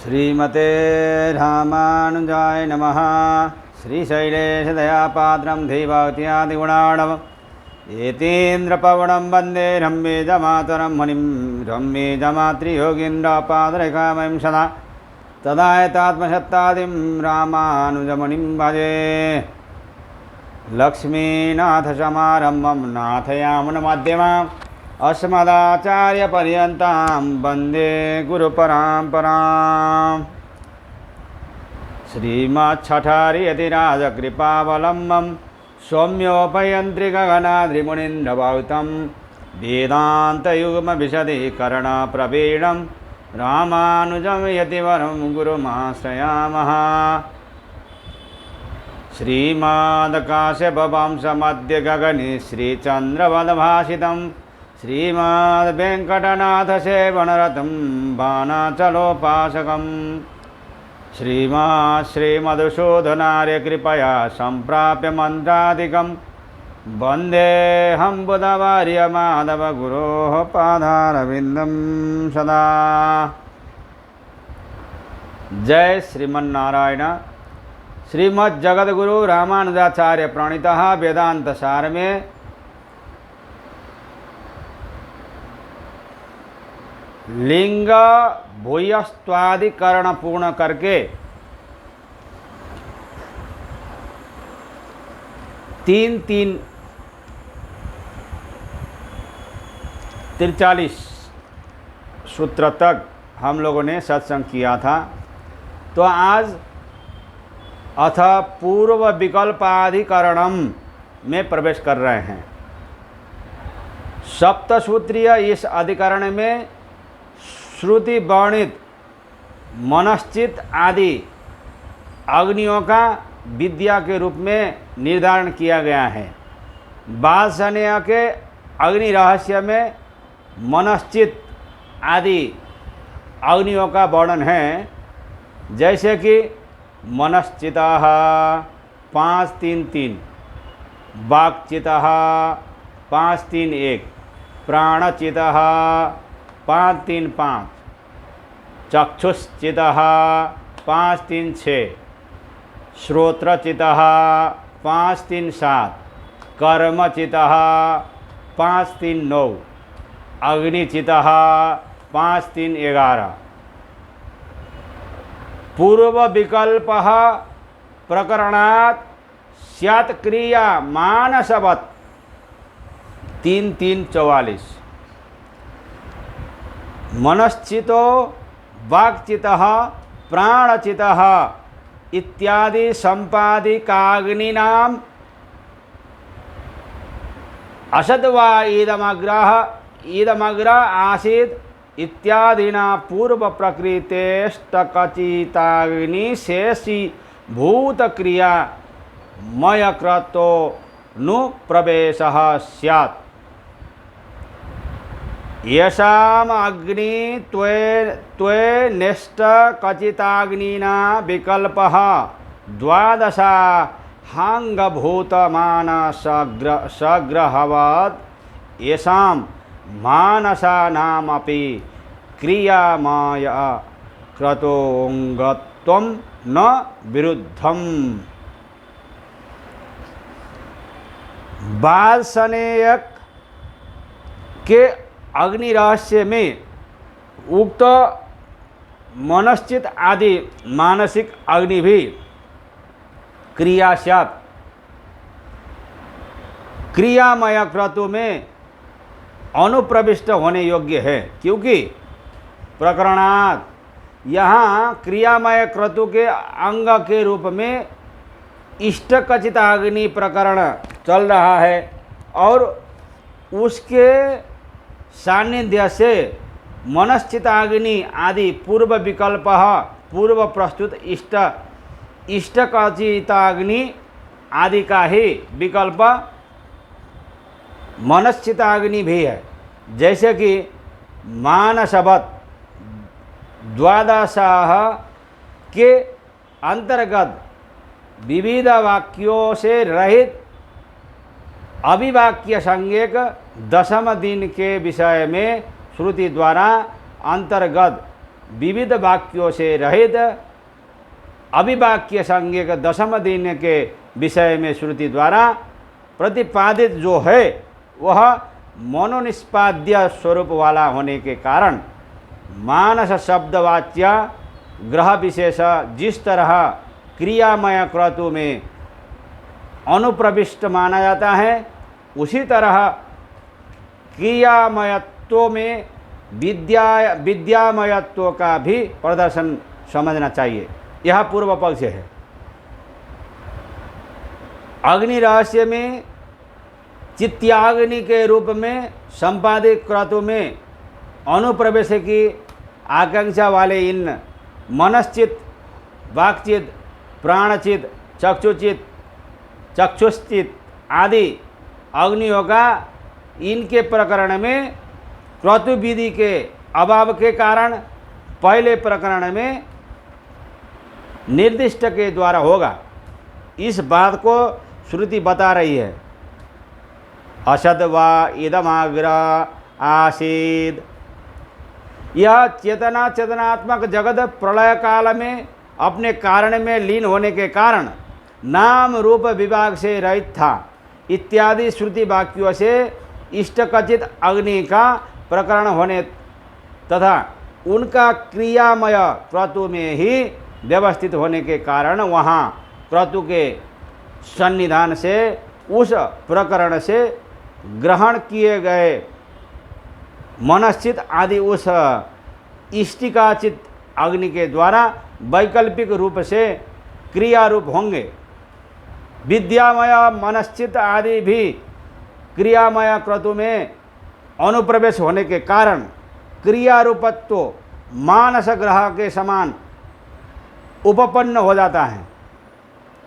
श्रीमते रामानुजाय नमः। श्रीशैलेशदयापात्रं धीभक्त्यादिगुणाणं यतीन्द्रपवनं वन्दे रम्येजमातरं मुनिं रम्येजमातृयोगीन्द्रपादरेखामयं सदा तदायतात्मसत्तादिं रामानुजमुनिं भजे। लक्ष्मीनाथसमारम्भं नाथयामुनमध्यमाम् अस्मदाचार्यपर्यन्तां वन्दे गुरुपरम्पराम्। श्रीमच्छठारियतिराजकृपावलम्बं सौम्योपयन्त्रिगगनाद्रिमुनीन्द्रभौतं वेदान्तयुग्मविशदीकरणप्रवीणं रामानुजं यतिवरं गुरुमाश्रयामः। श्रीमद्काश्यपवंशमद्य गगने श्रीचन्द्रवदभाषितं श्रीमद्वेङ्कटनाथसेवनरतं बाणाचलोपासकं श्रीमधुसूदनार्यकृपया सम्प्राप्य मन्त्रादिकं वन्देऽहं बुधवार्यमाधवगुरोः पादारविन्दं सदा। जय श्रीमन्नारायण। श्रीमद् जगद्गुरु रामानुजाचार्य प्रणीतः वेदांत सार में लिंग भूयस्त्वादिकरण पूर्ण करके 43 सूत्र तक हम लोगों ने सत्संग किया था। तो आज अथ पूर्व विकल्पाधिकरणम में प्रवेश कर रहे हैं। सप्तसूत्रीय इस अधिकरण में श्रुति वर्णित मनश्चित आदि अग्नियों का विद्या के रूप में निर्धारण किया गया है। बालसनेय के अग्नि रहस्य में मनश्चित आदि अग्नियों का वर्णन है। जैसे कि मनश्चितः 5-3-3, वाक्चितः 5-3-1, प्राणचितः 5-3-5, चक्षुश्चितः 5-3-6, श्रोत्रचितः 5-3-7, कर्मचितः 5-3-9, अग्निचितः 5-3-11। पूर्व विकल्प प्रकरणात् स्यात् क्रिया मानसवत् 3-3-44। मनश्चितो वाक्चितः प्राणचितः इत्यादि संपादिकाग्निनाम असद्वा इदमग्र आसीत् इत्यादिना पूर्व प्रकृतेष्टकचिताग्नि शेषी भूत क्रिया मयक्रतो नु प्रवेशः स्यात्। येषाम् अग्नि त्वे निष्टकचिताग्निना विकल्पः 12 येषां मानसानामपि क्रियामाय क्रतोऽङ्गत्वं न विरुद्धम्। बालसनेयक के अग्नि रहस्य में उक्त मनश्चित आदि मानसिक अग्नि भी क्रियाशात क्रियामय क्रतु में अनुप्रविष्ट होने योग्य है। क्योंकि प्रकरणात् यहाँ क्रियामय क्रतु के अंग के रूप में इष्टकचिताग्नि प्रकरण चल रहा है और उसके सान्निध्य से मनश्चिताग्नि आदि पूर्व विकल्प पूर्व प्रस्तुत इष्टकचिताग्नि आदि का ही विकल्प मनश्चिताग्नि भी है। जैसे कि मानसवत् 12 के अंतर्गत विविध वाक्यों से रहित अभिवाक्य संज्ञक 10 दिन के विषय में श्रुति द्वारा अंतर्गत विविध वाक्यों से रहित अभिवाक्य संज्ञक दशम दिन के विषय में श्रुति द्वारा प्रतिपादित जो है वह मनोनिष्पाद्य स्वरूप वाला होने के कारण मानस शब्दवाच्य ग्रह विशेष जिस तरह क्रियामय क्रतु में अनुप्रविष्ट माना जाता है, उसी तरह क्रियामयत्व में विद्यामयत्व का भी प्रदर्शन समझना चाहिए। यह पूर्व पक्ष है। अग्नि रहस्य में चित्याग्नि के रूप में संपादित क्रतु में अनुप्रवेश की आकांक्षा वाले इन मनश्चित, वाक्चित, प्राणचित, चक्षुचित, चक्षुश्चित आदि अग्नियों का इनके प्रकरण में क्रतु विधि के अभाव के कारण पहले प्रकरण में निर्दिष्ट के द्वारा होगा। इस बात को श्रुति बता रही है। असद वा इदमाग्र आसीद। यह चेतना चेतनात्मक जगत प्रलय काल में अपने कारण में लीन होने के कारण नाम रूप विभाग से रहित था इत्यादि श्रुति वाक्यों से इष्टकथित अग्नि का प्रकरण होने तथा उनका क्रियामय क्रतु में ही व्यवस्थित होने के कारण वहाँ क्रतु के सन्निधान से उस प्रकरण से ग्रहण किए गए मनश्चित आदि उस इष्टिकाचित अग्नि के द्वारा वैकल्पिक रूप से क्रिया रूप होंगे। विद्यामय मनश्चित आदि भी क्रियामय क्रतु में अनुप्रवेश होने के कारण क्रियारूपत्व मानस ग्रह के समान उपपन्न हो जाता है।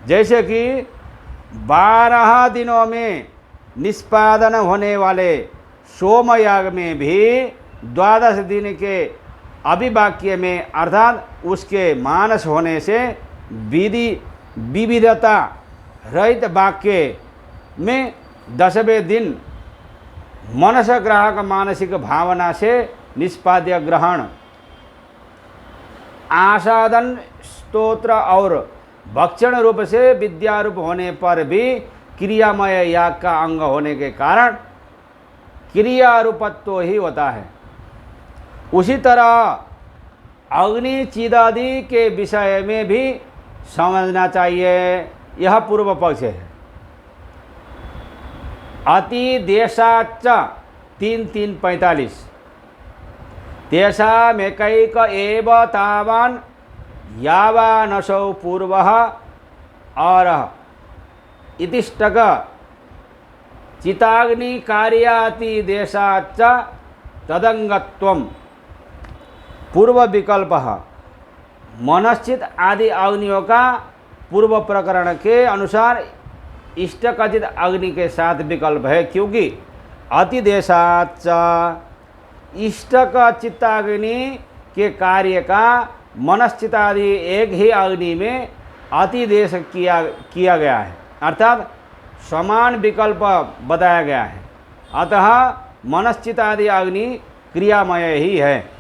जैसे कि 12 दिनों में निष्पादन होने वाले सोमयाग में भी 12 दिन के अभिवाक्य में अर्थात उसके मानस होने से विविधता रहित वाक्य में 10वें दिन मनस ग्राहक मानसिक भावना से निष्पाद्य ग्रहण, आसादन, स्तोत्र और भक्षण रूप से विद्यारूप होने पर भी क्रियामय याग का अंग होने के कारण क्रियारूपत्व ही होता है। उसी तरह अग्नि चिदादि के विषय में भी समझना चाहिए। यह पूर्व पक्ष है। अति देशाच्च 3:3-45 तेषामेकैक एव तावान् यावानसौ पूर्वः आरः इतिष्टक चिताग्नि कार्याति देशाच्च तदंगत्वम्। पूर्व विकल्प मनश्चित आदि अग्नियों का पूर्व प्रकरण के अनुसार इष्टकथित अग्नि के साथ विकल्प है, क्योंकि अतिदेशाच्च इष्टक चित्ताग्नि के कार्य का मनश्चितादि एक ही अग्नि में अतिदेश किया गया है, अर्थात समान विकल्प बताया गया है। अतः मनश्चितादि अग्नि क्रियामय ही है।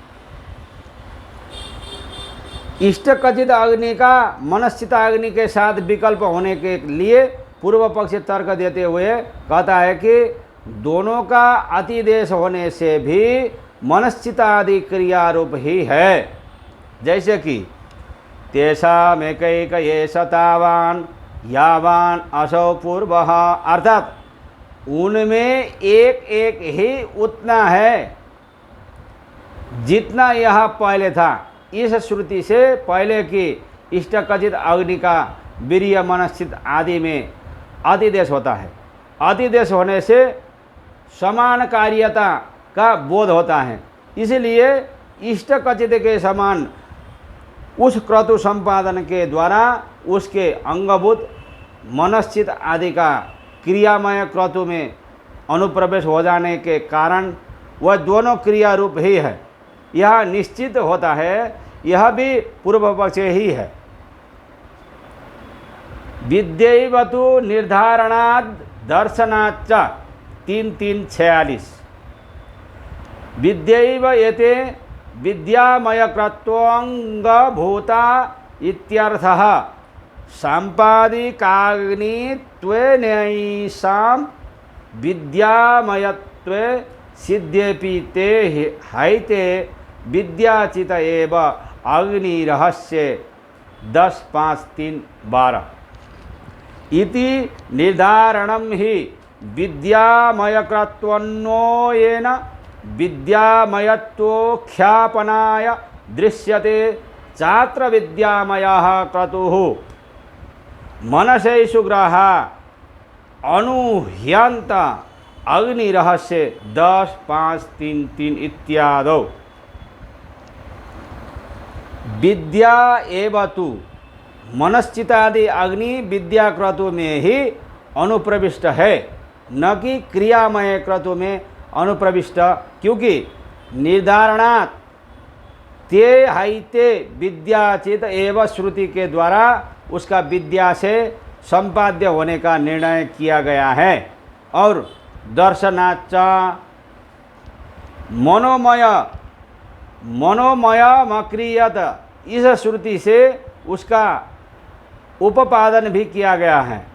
इष्टकथित अग्नि का मनश्चिताग्नि के साथ विकल्प होने के लिए पूर्व पक्ष तर्क देते हुए कहता है कि दोनों का अतिदेश होने से भी मनश्चितादि क्रिया रूप ही है। जैसे कि तेषामेकैक एष तावान् यावान् असौ पूर्वः, अर्थात उनमें एक एक ही उतना है जितना यह पहले था। इस श्रुति से पहले की इष्टकथित अग्नि का वीर्य मनश्चित आदि में अतिदेश होता है। अतिदेश होने से समान कार्यता का बोध होता है, इसलिए इष्टकथित के समान उस क्रतु संपादन के द्वारा उसके अंगभूत मनश्चित आदि का क्रियामय क्रतु में अनुप्रवेश हो जाने के कारण वह दोनों क्रिया रूप ही है, यह निश्चित होता है। यह भी पूर्व पक्ष ही है। विद्यैवतु निर्धारणाद् दर्शनाच्च 3:3-46 विद्यैव एते विद्यामय क्रत्वांग भूता इत्यर्थः सांपादिकाग्नित्वेनैषां विद्यामयत्वे सिद्धेपि ते हैते विद्याचित एव अग्निरहस्य 10-5-3-12 इति निर्धारणं हि विद्यामयक्रत्वन्वयेन विद्यामयत्वोख्यापनाय दृश्यते। चात्र विद्यामयः क्रतुः मनसेषु ग्रह अनुह्यंत अग्निरहस्य 10-5-3-3 इत्यादौ विद्या एव तु मनश्चितादि अग्नि विद्या क्रतु में ही अनुप्रविष्ट है, न कि क्रियामय क्रतु में अनुप्रविष्ट, क्योंकि निर्धारणात् ते हैते विद्याचित एवं श्रुति के द्वारा उसका विद्या से संपाद्य होने का निर्णय किया गया है। और दर्शनाच मनोमयमक्रियत, इस श्रुति से उसका उपादान भी किया गया है।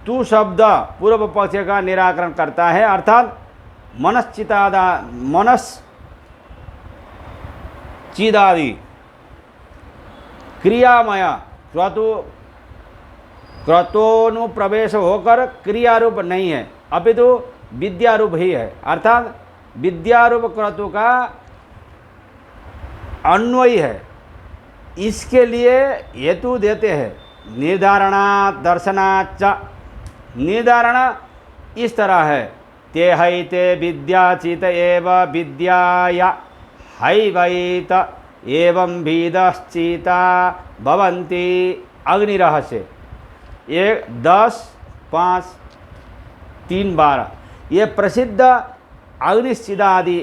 तू शब्द पूर्व पक्ष का निराकरण करता है, अर्थात मनश्चिदादि क्रियामय क्रतोनुप्रवेश होकर क्रियारूप नहीं है, अपितु विद्यारूप ही है। अर्थात विद्यारूप क्रतु का अन्वयी है। इसके लिए हेतु देते हैं निर्धारणात् दर्शनाच्च। निर्धारण इस तरह है, ते हैते विद्याचित एव विद्याया हैवैत एवं विदश्चिता भवन्ति अग्निरहस्य 10-5-3-12। ये प्रसिद्ध अग्निश्चिदादि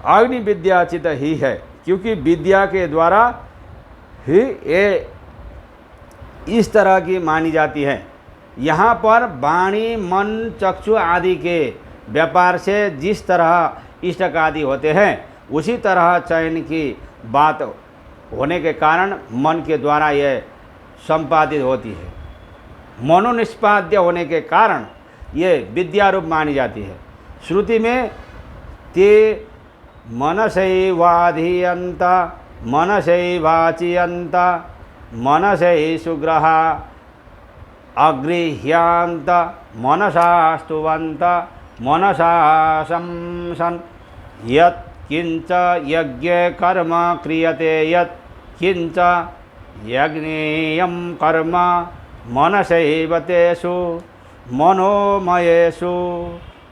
अग्नि विद्याचित ही है, क्योंकि विद्या के द्वारा ही ये इस तरह की मानी जाती है। यहाँ पर वाणी मन चक्षु आदि के व्यापार से जिस तरह इष्टक आदि होते हैं, उसी तरह चयन की बात होने के कारण मन के द्वारा यह संपादित होती है। मनोनिष्पाद्य होने के कारण ये विद्यारूप मानी जाती है। श्रुति में ते मनसैवाधीयन्त मनसैवाचीयन्त मनसैषुग्रह अगृह्यांत मनसा स्तुवन्त मनसा शंसन यत् किंच यज्ञ कर्म क्रियते यत् किंच यज्ञेयं कर्म मनसैव तेषु मनोमयेषु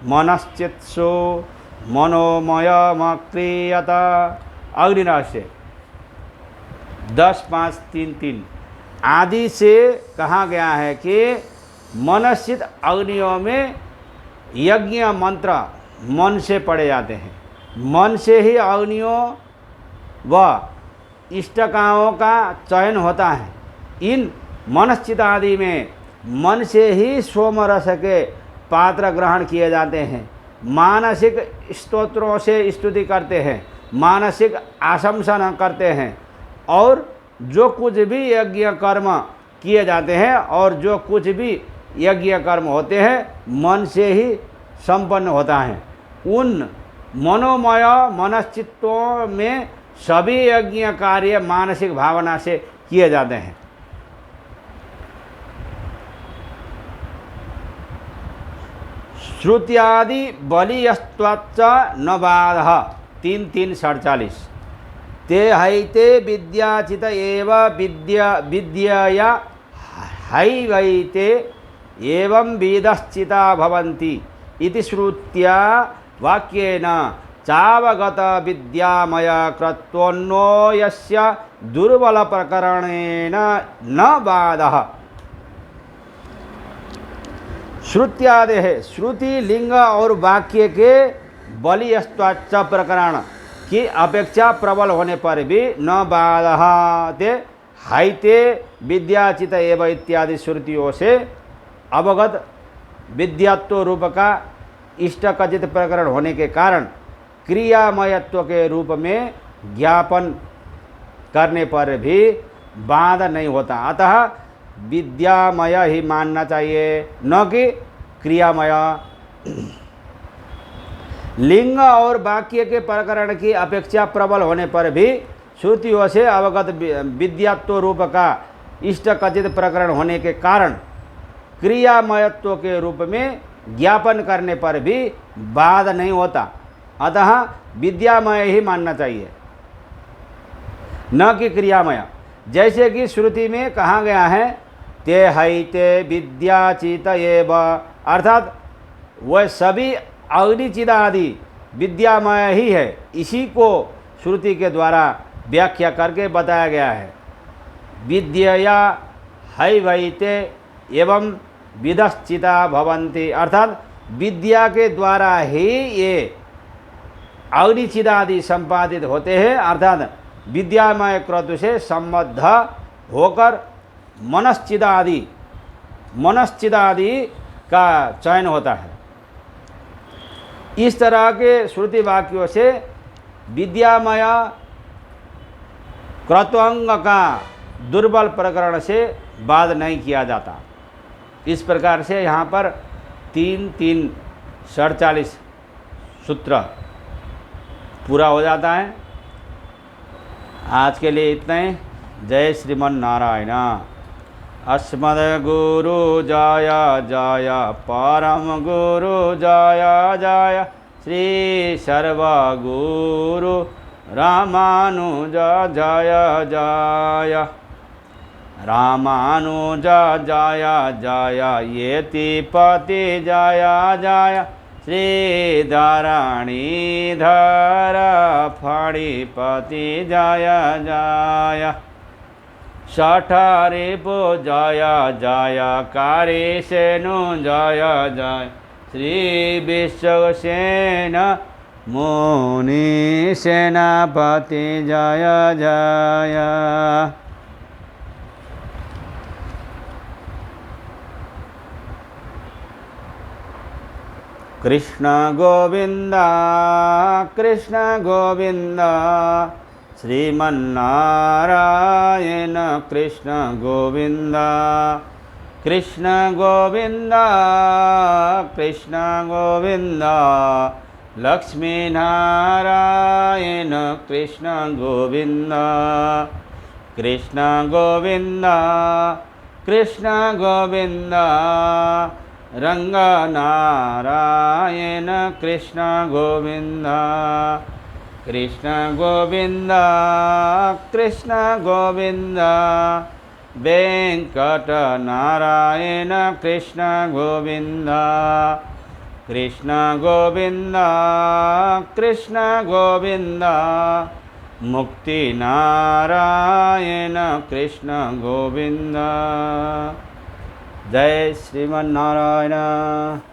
मनश्चित्सु मनोमयमक्रियत। अग्निरहस्य 10-5-3-3 आदि से कहा गया है कि मनस्थित अग्नियों में यज्ञ मंत्र मन से पढ़े जाते हैं। मन से ही अग्नियों व इष्टकाओं का चयन होता है। इन मनश्चित आदि में मन से ही सोमरस के पात्र ग्रहण किए जाते हैं। मानसिक स्तोत्रों से स्तुति करते हैं, मानसिक आशंसन करते हैं, और जो कुछ भी यज्ञ कर्म किए जाते हैं और जो कुछ भी यज्ञ कर्म होते हैं मन से ही संपन्न होता है। उन मनोमय मनश्चित्तों में सभी यज्ञ कार्य मानसिक भावना से किए जाते हैं। श्रुत्यादि बलियस्त्वच्च न बाधः 3-3-47 ते हैते विद्याचित एव विद्यया हैवैते एवं विदश्चिता भवन्ति इति श्रुत्या वाक्येन चावगत विद्यामय क्रत्वोन्वयस्य दुर्बल प्रकरणेन न बाधः। श्रुत्यादि है, श्रुति लिंग और वाक्य के बलियस्त्वाच्च प्रकरण की अपेक्षा प्रबल होने पर भी न बाधः ते हैते विद्याचित एव इत्यादि श्रुतियों से अवगत विद्यात्व रूप का इष्टकथित प्रकरण होने के कारण क्रियामयत्व के रूप में ज्ञापन करने पर भी बाध नहीं होता। अतः विद्यामय ही मानना चाहिए, न कि क्रियामय। लिंग और वाक्य के प्रकरण की अपेक्षा प्रबल होने पर भी श्रुतियों से अवगत विद्यात्व रूप का इष्ट कथित प्रकरण होने के कारण क्रियामयत्व के रूप में ज्ञापन करने पर भी बाध नहीं होता। अतः विद्यामय ही मानना चाहिए, न कि क्रियामय। जैसे कि श्रुति में कहा गया है, ते हैते विद्याचित एव, अर्थात वह सभी अग्निचिद आदि विद्यामय ही है। इसी को श्रुति के द्वारा व्याख्या करके बताया गया है। विद्यया हैवैते एवं विदश्चिता भवन्ति, अर्थात विद्या के द्वारा ही ये अग्निचिदादि संपादित होते हैं, अर्थात विद्यामय क्रतु से संबद्ध होकर मनश्चिदादि का चयन होता है। इस तरह के श्रुति वाक्यों से विद्यामय क्रत्वांग का दुर्बल प्रकरण से बाध नहीं किया जाता। इस प्रकार से यहाँ पर 3-3-47 सूत्र पूरा हो जाता है। आज के लिए इतना ही। जय श्रीमन नारायण। अस्मद गुरु जय जय, परम गुरु जय जय, श्री सर्व गुरु रामानुज जय जय, रामानुज जय जय, येतिपति जय जय, श्री धरणीधर फणिपति जय जय, शठरिपु जय जय, कारिसेनु जय जय, श्री विश्वसेन मुनि सेनापति जय जय। कृष्ण गोविंद कृष्ण गोविंद, श्रीमन्नारायण कृष्ण गोविंद, कृष्ण गोविंद कृष्ण गोविंद, लक्ष्मी नारायण कृष्ण गोविंद, कृष्ण गोविंद कृष्ण गोविंद, रंगनारायण कृष्ण गोविंद, कृष्ण गोविंद कृष्ण गोविंद, वेंकटनारायण कृष्ण गोविंद, कृष्ण गोविंद कृष्ण गोविंद, मुक्तिनारायण कृष्ण गोविंद। जय श्रीमन्नारायण।